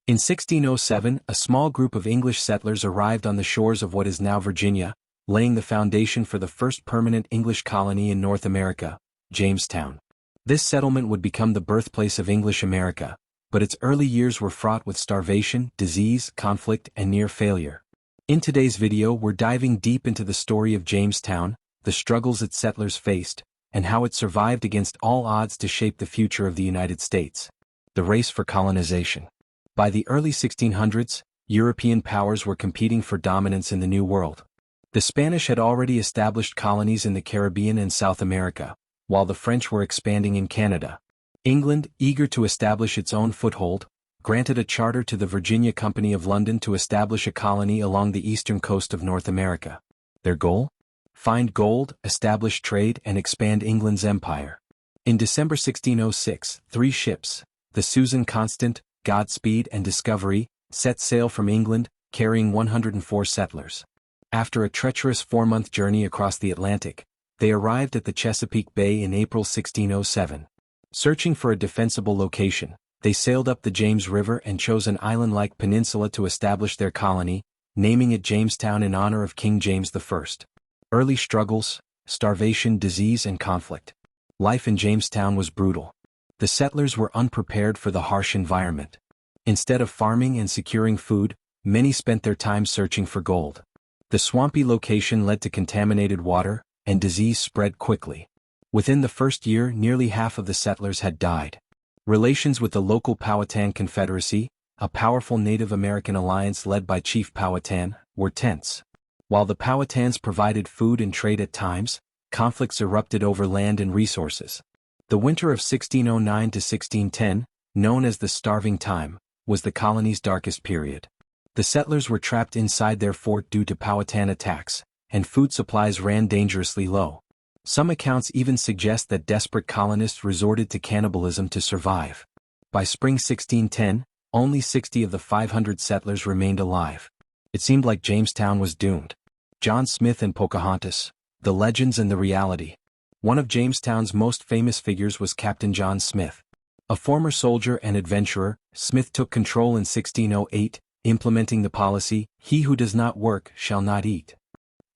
In 1607, a small group of English settlers arrived on the shores of what is now Virginia, laying the foundation for the first permanent English colony in North America, Jamestown. This settlement would become the birthplace of English America, but its early years were fraught with starvation, disease, conflict, and near failure. In today's video, we're diving deep into the story of Jamestown, the struggles its settlers faced, and how it survived against all odds to shape the future of the United States. The race for colonization. By the early 1600s, European powers were competing for dominance in the New World. The Spanish had already established colonies in the Caribbean and South America, while the French were expanding in Canada. England, eager to establish its own foothold, granted a charter to the Virginia Company of London to establish a colony along the eastern coast of North America. Their goal? Find gold, establish trade, and expand England's empire. In December 1606, 3 ships, the Susan Constant, Godspeed, and Discovery, set sail from England, carrying 104 settlers. After a treacherous 4-month journey across the Atlantic, they arrived at the Chesapeake Bay in April 1607. Searching for a defensible location, they sailed up the James River and chose an island-like peninsula to establish their colony, naming it Jamestown in honor of King James I. Early struggles, starvation, disease, and conflict. Life in Jamestown was brutal. The settlers were unprepared for the harsh environment. Instead of farming and securing food, many spent their time searching for gold. The swampy location led to contaminated water, and disease spread quickly. Within the first year, nearly half of the settlers had died. Relations with the local Powhatan Confederacy, a powerful Native American alliance led by Chief Powhatan, were tense. While the Powhatans provided food and trade at times, conflicts erupted over land and resources. The winter of 1609 to 1610, known as the Starving Time, was the colony's darkest period. The settlers were trapped inside their fort due to Powhatan attacks, and food supplies ran dangerously low. Some accounts even suggest that desperate colonists resorted to cannibalism to survive. By spring 1610, only 60 of the 500 settlers remained alive. It seemed like Jamestown was doomed. John Smith and Pocahontas, the legends and the reality. One of Jamestown's most famous figures was Captain John Smith. A former soldier and adventurer, Smith took control in 1608, implementing the policy, "He who does not work shall not eat."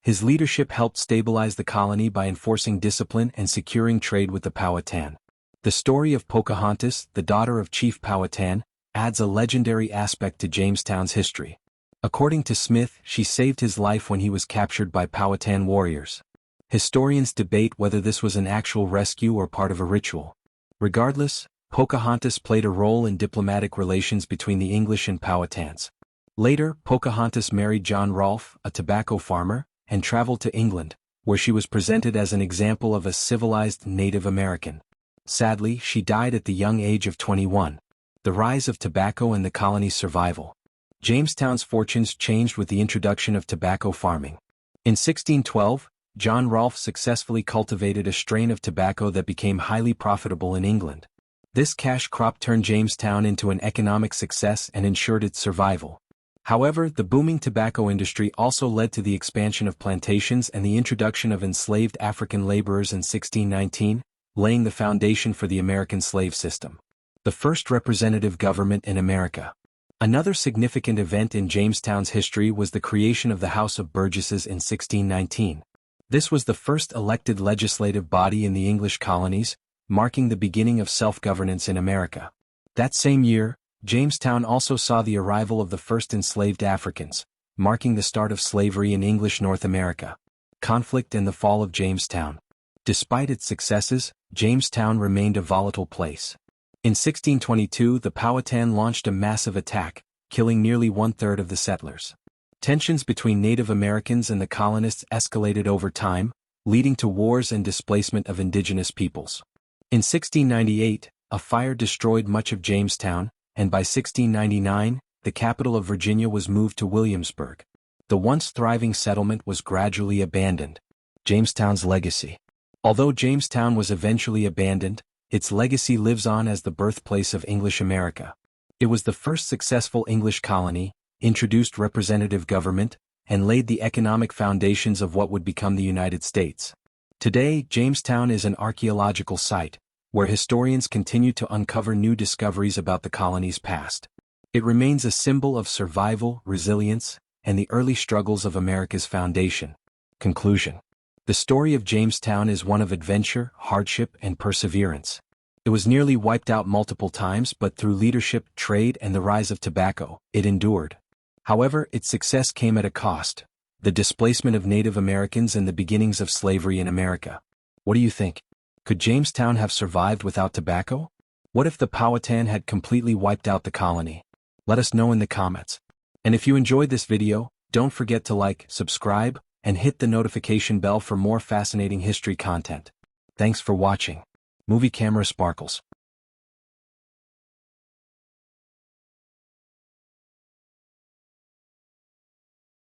His leadership helped stabilize the colony by enforcing discipline and securing trade with the Powhatan. The story of Pocahontas, the daughter of Chief Powhatan, adds a legendary aspect to Jamestown's history. According to Smith, she saved his life when he was captured by Powhatan warriors. Historians debate whether this was an actual rescue or part of a ritual. Regardless, Pocahontas played a role in diplomatic relations between the English and Powhatans. Later, Pocahontas married John Rolfe, a tobacco farmer, and traveled to England, where she was presented as an example of a civilized Native American. Sadly, she died at the young age of 21. The rise of tobacco and the colony's survival. Jamestown's fortunes changed with the introduction of tobacco farming. In 1612, John Rolfe successfully cultivated a strain of tobacco that became highly profitable in England. This cash crop turned Jamestown into an economic success and ensured its survival. However, the booming tobacco industry also led to the expansion of plantations and the introduction of enslaved African laborers in 1619, laying the foundation for the American slave system. The first representative government in America. Another significant event in Jamestown's history was the creation of the House of Burgesses in 1619. This was the first elected legislative body in the English colonies, marking the beginning of self-governance in America. That same year, Jamestown also saw the arrival of the first enslaved Africans, marking the start of slavery in English North America. Conflict and the fall of Jamestown. Despite its successes, Jamestown remained a volatile place. In 1622, the Powhatan launched a massive attack, killing nearly 1/3 of the settlers. Tensions between Native Americans and the colonists escalated over time, leading to wars and displacement of indigenous peoples. In 1698, a fire destroyed much of Jamestown, and by 1699, the capital of Virginia was moved to Williamsburg. The once thriving settlement was gradually abandoned. Jamestown's legacy. Although Jamestown was eventually abandoned, its legacy lives on as the birthplace of English America. It was the first successful English colony, introduced representative government, and laid the economic foundations of what would become the United States. Today, Jamestown is an archaeological site, where historians continue to uncover new discoveries about the colony's past. It remains a symbol of survival, resilience, and the early struggles of America's foundation. Conclusion. The story of Jamestown is one of adventure, hardship, and perseverance. It was nearly wiped out multiple times, but through leadership, trade, and the rise of tobacco, it endured. However, its success came at a cost: the displacement of Native Americans and the beginnings of slavery in America. What do you think? Could Jamestown have survived without tobacco? What if the Powhatan had completely wiped out the colony? Let us know in the comments. And if you enjoyed this video, don't forget to like, subscribe, and hit the notification bell for more fascinating history content. Thanks for watching. Movie Camera Sparkles.